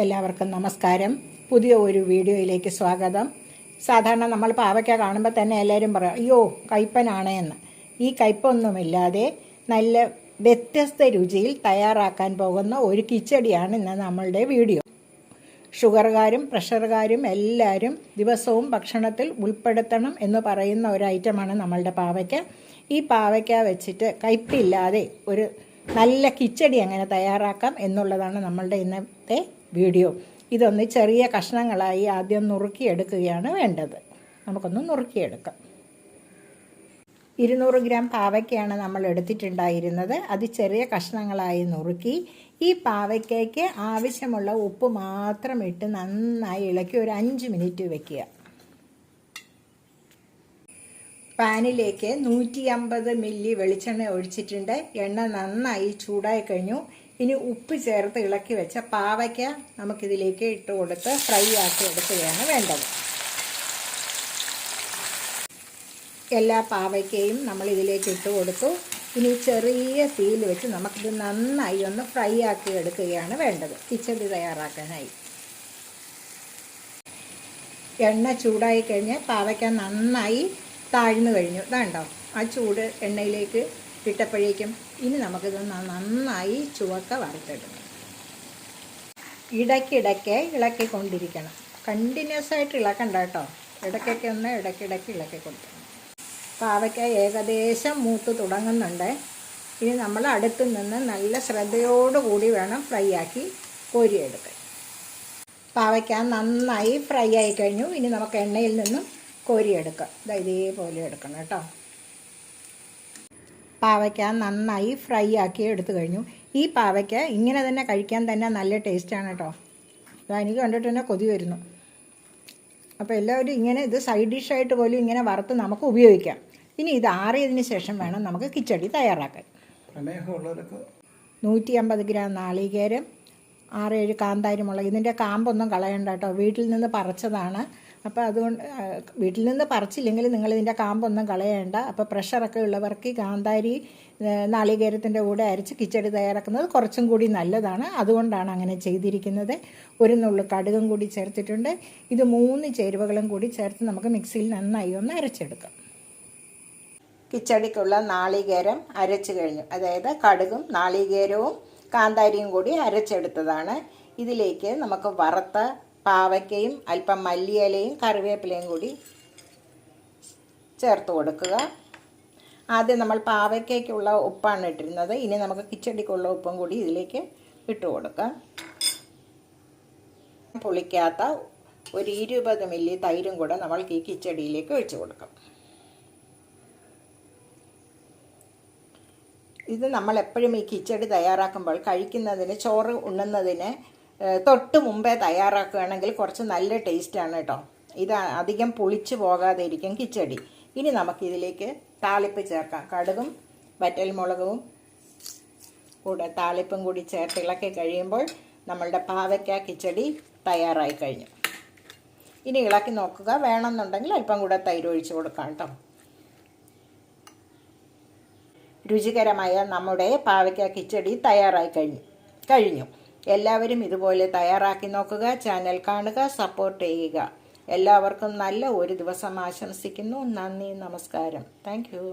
എല്ലാവർക്കും നമസ്കാരം. പുതിയ ഒരു വീഡിയോയിലേക്ക് സ്വാഗതം. സാധാരണ നമ്മൾ പാവയ്ക്ക കാണുമ്പോൾ തന്നെ എല്ലാവരും പറയും, അയ്യോ കയ്പ്പനാണ് എന്ന്. ഈ കയ്പൊന്നുമില്ലാതെ നല്ല വ്യത്യസ്ത രുചിയിൽ തയ്യാറാക്കാൻ പോകുന്ന ഒരു കിച്ചടിയാണ് ഇന്ന് നമ്മളുടെ വീഡിയോ. ഷുഗറുകാരും പ്രഷറുകാരും എല്ലാവരും ദിവസവും ഭക്ഷണത്തിൽ ഉൾപ്പെടുത്തണം എന്ന് പറയുന്ന ഒരു ഐറ്റമാണ് നമ്മളുടെ പാവയ്ക്ക. ഈ പാവയ്ക്ക വെച്ചിട്ട് കയ്പില്ലാതെ ഒരു നല്ല കിച്ചടി എങ്ങനെ തയ്യാറാക്കാം എന്നുള്ളതാണ് നമ്മളുടെ ഇന്നത്തെ വീഡിയോ. ഇതൊന്ന് ചെറിയ കഷ്ണങ്ങളായി ആദ്യം നുറുക്കിയെടുക്കുകയാണ് വേണ്ടത്. നമുക്കൊന്ന് നുറുക്കിയെടുക്കാം. 200 ഗ്രാം പാവയ്ക്കയാണ് നമ്മൾ എടുത്തിട്ടുണ്ടായിരുന്നത്. അത് ചെറിയ കഷ്ണങ്ങളായി നുറുക്കി ഈ പാവയ്ക്കയ്ക്ക് ആവശ്യമുള്ള ഉപ്പ് മാത്രം ഇട്ട് നന്നായി ഇളക്കി ഒരു 5 മിനിറ്റ് വെക്കുക. പാനിലേക്ക് 150 മില്ലി വെളിച്ചെണ്ണ ഒഴിച്ചിട്ടുണ്ട്. എണ്ണ നന്നായി ചൂടായി കഴിഞ്ഞു. ഇനി ഉപ്പ് ചേർത്ത് ഇളക്കി വെച്ച പാവയ്ക്ക നമുക്കിതിലേക്ക് ഇട്ട് കൊടുത്ത് ഫ്രൈ ആക്കി എടുക്കുകയാണ് വേണ്ടത്. എല്ലാ പാവയ്ക്കയും നമ്മൾ ഇതിലേക്ക് ഇട്ട് കൊടുത്തു. ഇനി ചെറിയ തീയിൽ വെച്ച് നമുക്കിത് നന്നായി ഒന്ന് ഫ്രൈ ആക്കി എടുക്കുകയാണ് വേണ്ടത് കിച്ചടി തയ്യാറാക്കാനായി. എണ്ണ ചൂടായി കഴിഞ്ഞ് പാവയ്ക്ക നന്നായി താഴ്ന്നു കഴിഞ്ഞു. ഇതാണ്ടോ ആ ചൂട് എണ്ണയിലേക്ക് ഇട്ടപ്പോഴേക്കും ഇനി നമുക്കിത് നന്നായി ചുവക്ക വറുത്തെടുക്കണം. ഇടയ്ക്കിടയ്ക്ക് ഇളക്കിക്കൊണ്ടിരിക്കണം. കണ്ടിന്യൂസ് ആയിട്ട് ഇളക്കണ്ട കേട്ടോ. ഇടയ്ക്കൊക്കെ ഒന്ന് ഇടയ്ക്കിടയ്ക്ക് ഇളക്കി കൊടുക്കണം. പാവയ്ക്ക ഏകദേശം മൂത്ത് തുടങ്ങുന്നുണ്ട്. ഇനി നമ്മൾ അടുത്ത് നിന്ന് നല്ല ശ്രദ്ധയോടുകൂടി വേണം ഫ്രൈ ആക്കി കോരിയെടുക്കാൻ. പാവയ്ക്ക നന്നായി ഫ്രൈ ആയി കഴിഞ്ഞു. ഇനി നമുക്ക് എണ്ണയിൽ നിന്നും കോരിയെടുക്കാം. ഇതേപോലെ എടുക്കണം കേട്ടോ. പാവയ്ക്ക നന്നായി ഫ്രൈ ആക്കി എടുത്തു കഴിഞ്ഞു. ഈ പാവയ്ക്ക ഇങ്ങനെ തന്നെ കഴിക്കാൻ തന്നെ നല്ല ടേസ്റ്റാണ് കേട്ടോ. എനിക്ക് കണ്ടിട്ട് തന്നെ കൊതി വരുന്നു. അപ്പോൾ എല്ലാവരും ഇങ്ങനെ ഇത് സൈഡ് ഡിഷായിട്ട് പോലും ഇങ്ങനെ വറുത്ത് നമുക്ക് ഉപയോഗിക്കാം. ഇനി ഇത് ആറിയതിന് ശേഷം വേണം നമുക്ക് കിച്ചടി തയ്യാറാക്കാൻ. 150 ഗ്രാം നാളികേരം, 6-7 കാന്താരി മുളക്. ഇതിൻ്റെ കാമ്പൊന്നും കളയണ്ട കേട്ടോ. വീട്ടിൽ നിന്ന് പറിച്ചതാണ്. അപ്പോൾ അതുകൊണ്ട് വീട്ടിൽ നിന്ന് പറിച്ചില്ലെങ്കിൽ നിങ്ങളിതിൻ്റെ കാമ്പൊന്നും കളയേണ്ട. അപ്പോൾ പ്രഷറൊക്കെ ഉള്ളവർക്ക് കാന്താരി നാളികേരത്തിൻ്റെ കൂടെ അരച്ച് കിച്ചടി തയ്യാറാക്കുന്നത് കുറച്ചും കൂടി നല്ലതാണ്. അതുകൊണ്ടാണ് അങ്ങനെ ചെയ്തിരിക്കുന്നത്. ഒരു നുള്ളു കടുകും കൂടി ചേർത്തിട്ടുണ്ട്. ഇത് 3 ചേരുവകളും കൂടി ചേർത്ത് നമുക്ക് മിക്സിയിൽ നന്നായി ഒന്ന് അരച്ചെടുക്കാം. കിച്ചടിക്കുള്ള നാളികേരം അരച്ച് കഴിഞ്ഞു. അതായത് കടുകും നാളികേരവും കാന്താരിയും കൂടി അരച്ചെടുത്തതാണ്. ഇതിലേക്ക് നമുക്ക് വറുത്ത പാവയ്ക്കയും അല്പം മല്ലിയിലയും കറിവേപ്പിലയും കൂടി ചേർത്ത് കൊടുക്കുക. ആദ്യം നമ്മൾ പാവയ്ക്കയ്ക്കുള്ള ഉപ്പാണ് ഇട്ടിരുന്നത്. ഇനി നമുക്ക് കിച്ചടിക്കുള്ള ഉപ്പും കൂടി ഇതിലേക്ക് ഇട്ട് കൊടുക്കാം. പുളിക്കാത്ത ഒരു 20 മില്ലി തൈരും കൂടെ നമ്മൾക്ക് ഈ കിച്ചടിയിലേക്ക് ഒഴിച്ചു കൊടുക്കാം. ഇത് നമ്മൾ എപ്പോഴും ഈ കിച്ചടി തയ്യാറാക്കുമ്പോൾ കഴിക്കുന്നതിന്, ചോറ് ഉണ്ണുന്നതിന് തൊട്ട് മുമ്പേ തയ്യാറാക്കുകയാണെങ്കിൽ കുറച്ച് നല്ല ടേസ്റ്റാണ് കേട്ടോ. ഇത് അധികം പുളിച്ചു പോകാതെ ഇരിക്കും കിച്ചടി. ഇനി നമുക്കിതിലേക്ക് താളിപ്പ് ചേർക്കാം. കടുകും വറ്റൽമുളകും കൂടെ താളിപ്പും കൂടി ചേർത്ത് ഇളക്കി കഴിയുമ്പോൾ നമ്മളുടെ പാവയ്ക്ക കിച്ചടി തയ്യാറായി കഴിഞ്ഞു. ഇനി ഇളക്കി നോക്കുക. വേണമെന്നുണ്ടെങ്കിൽ അല്പം കൂടെ തൈര് ഒഴിച്ച് കൊടുക്കാം കേട്ടോ. രുചികരമായ നമ്മുടെ പാവയ്ക്ക കിച്ചടി തയ്യാറായി കഴിഞ്ഞു. എല്ലാവരും ഇതുപോലെ തയ്യാറാക്കി നോക്കുക. ചാനൽ കാണുക, സപ്പോർട്ട് ചെയ്യുക. എല്ലാവർക്കും നല്ല ഒരു ദിവസം ആശംസിക്കുന്നു. നന്ദി, നമസ്കാരം. Thank you.